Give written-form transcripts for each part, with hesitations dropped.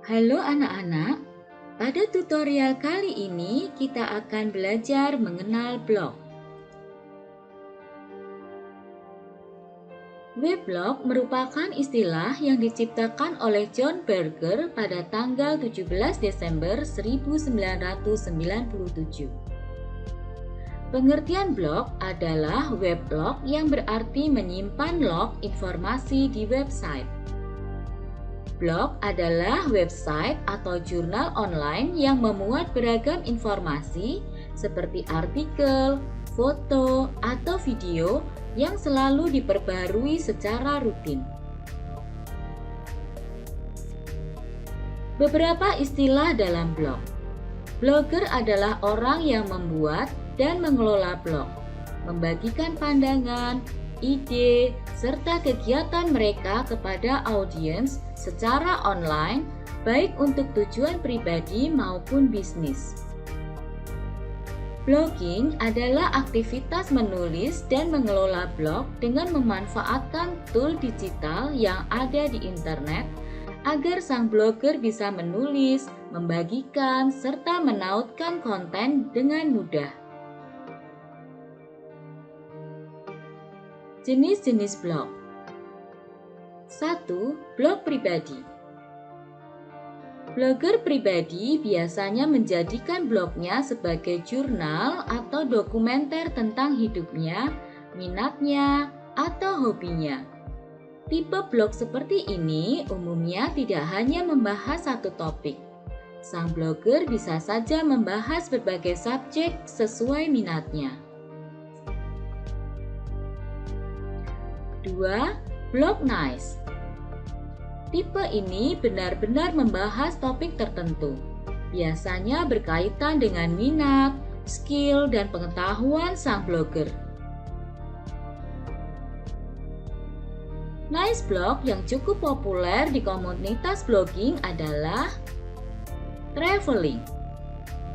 Halo anak-anak, pada tutorial kali ini kita akan belajar mengenal blog. Weblog merupakan istilah yang diciptakan oleh John Berger pada tanggal 17 Desember 1997. Pengertian blog adalah weblog yang berarti menyimpan log informasi di website. Blog adalah website atau jurnal online yang memuat beragam informasi seperti artikel, foto, atau video yang selalu diperbarui secara rutin. Beberapa istilah dalam blog. Blogger adalah orang yang membuat dan mengelola blog, membagikan pandangan, ide, serta kegiatan mereka kepada audiens secara online, baik untuk tujuan pribadi maupun bisnis. Blogging adalah aktivitas menulis dan mengelola blog dengan memanfaatkan tool digital yang ada di internet agar sang blogger bisa menulis, membagikan, serta menautkan konten dengan mudah. Jenis-jenis blog. 1. Blog pribadi. Blogger pribadi biasanya menjadikan blognya sebagai jurnal atau dokumenter tentang hidupnya, minatnya, atau hobinya. Tipe blog seperti ini umumnya tidak hanya membahas satu topik. Sang blogger bisa saja membahas berbagai subjek sesuai minatnya. 2. Blog niche. Tipe ini benar-benar membahas topik tertentu, biasanya berkaitan dengan minat, skill, dan pengetahuan sang blogger. Niche blog yang cukup populer di komunitas blogging adalah traveling.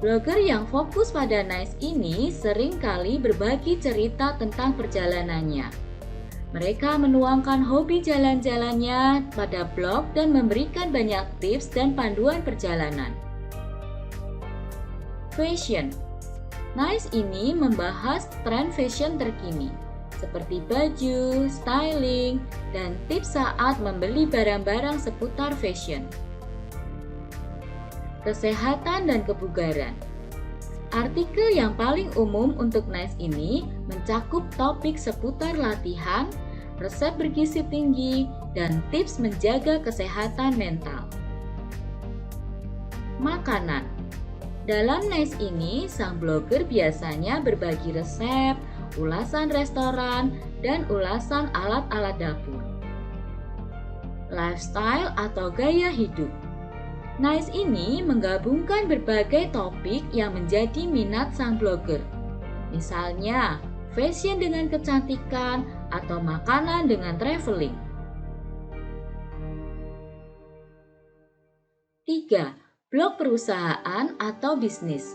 Blogger yang fokus pada niche ini sering kali berbagi cerita tentang perjalanannya. Mereka menuangkan hobi jalan-jalannya pada blog dan memberikan banyak tips dan panduan perjalanan. Fashion. Niche ini membahas tren fashion terkini, seperti baju, styling, dan tips saat membeli barang-barang seputar fashion. Kesehatan dan kebugaran. Artikel yang paling umum untuk niche ini mencakup topik seputar latihan, resep bergizi tinggi, dan tips menjaga kesehatan mental. Makanan. Dalam niche ini, sang blogger biasanya berbagi resep, ulasan restoran, dan ulasan alat-alat dapur. Lifestyle atau gaya hidup. Niche ini menggabungkan berbagai topik yang menjadi minat sang blogger. Misalnya, fashion dengan kecantikan atau makanan dengan traveling. 3. Blog perusahaan atau bisnis.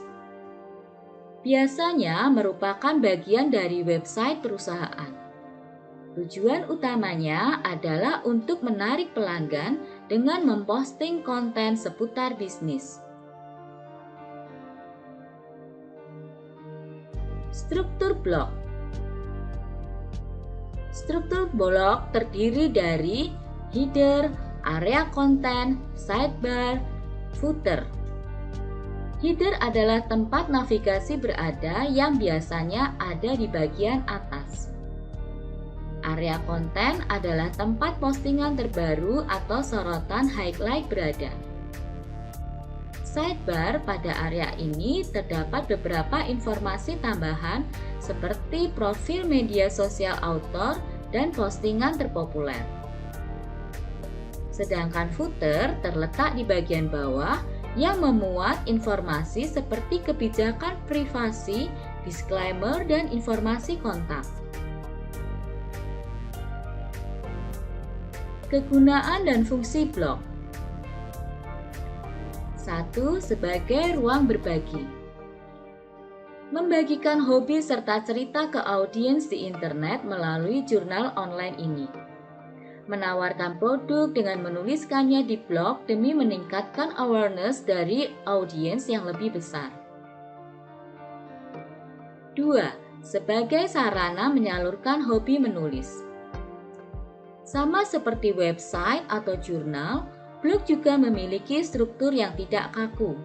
Biasanya merupakan bagian dari website perusahaan. Tujuan utamanya adalah untuk menarik pelanggan dengan memposting konten seputar bisnis. Struktur blog. Struktur blog terdiri dari header, area konten, sidebar, footer. Header adalah tempat navigasi berada yang biasanya ada di bagian atas. Area konten adalah tempat postingan terbaru atau sorotan highlight berada. Sidebar pada area ini terdapat beberapa informasi tambahan seperti profil media sosial author dan postingan terpopuler. Sedangkan footer terletak di bagian bawah yang memuat informasi seperti kebijakan privasi, disclaimer, dan informasi kontak. Kegunaan dan fungsi blog. 1. Sebagai ruang berbagi. Membagikan hobi serta cerita ke audiens di internet melalui jurnal online ini. menawarkan produk dengan menuliskannya di blog demi meningkatkan awareness dari audiens yang lebih besar. 2. Sebagai sarana menyalurkan hobi menulis. Sama seperti website atau jurnal, blog juga memiliki struktur yang tidak kaku.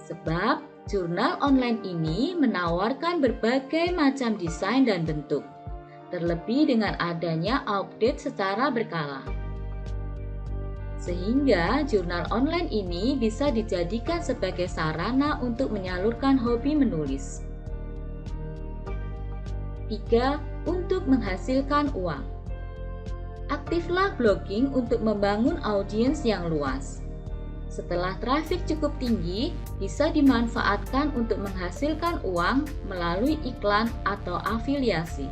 Sebab jurnal online ini menawarkan berbagai macam desain dan bentuk, terlebih dengan adanya update secara berkala. Sehingga jurnal online ini bisa dijadikan sebagai sarana untuk menyalurkan hobi menulis. 3. Untuk menghasilkan uang. Aktiflah blogging untuk membangun audiens yang luas. Setelah traffic cukup tinggi, bisa dimanfaatkan untuk menghasilkan uang melalui iklan atau afiliasi.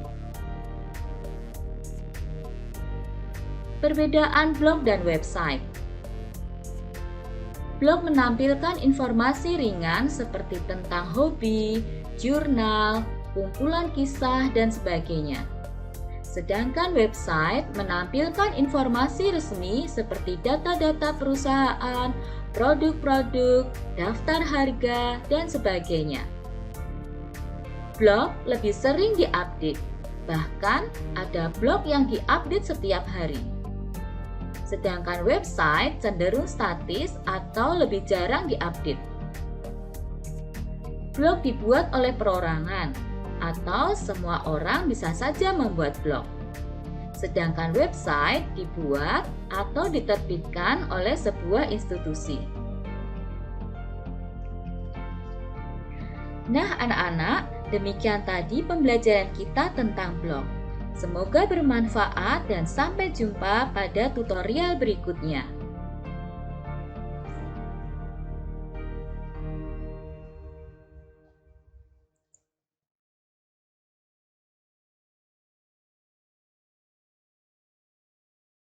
Perbedaan blog dan website. Blog menampilkan informasi ringan seperti tentang hobi, jurnal, kumpulan kisah, dan sebagainya. Sedangkan website menampilkan informasi resmi seperti data-data perusahaan, produk-produk, daftar harga, dan sebagainya. Blog lebih sering diupdate, bahkan ada blog yang diupdate setiap hari. Sedangkan website cenderung statis atau lebih jarang diupdate. Blog dibuat oleh perorangan, atau semua orang bisa saja membuat blog. Sedangkan website dibuat atau diterbitkan oleh sebuah institusi. Nah anak-anak, demikian tadi pembelajaran kita tentang blog. Semoga bermanfaat dan sampai jumpa pada tutorial berikutnya.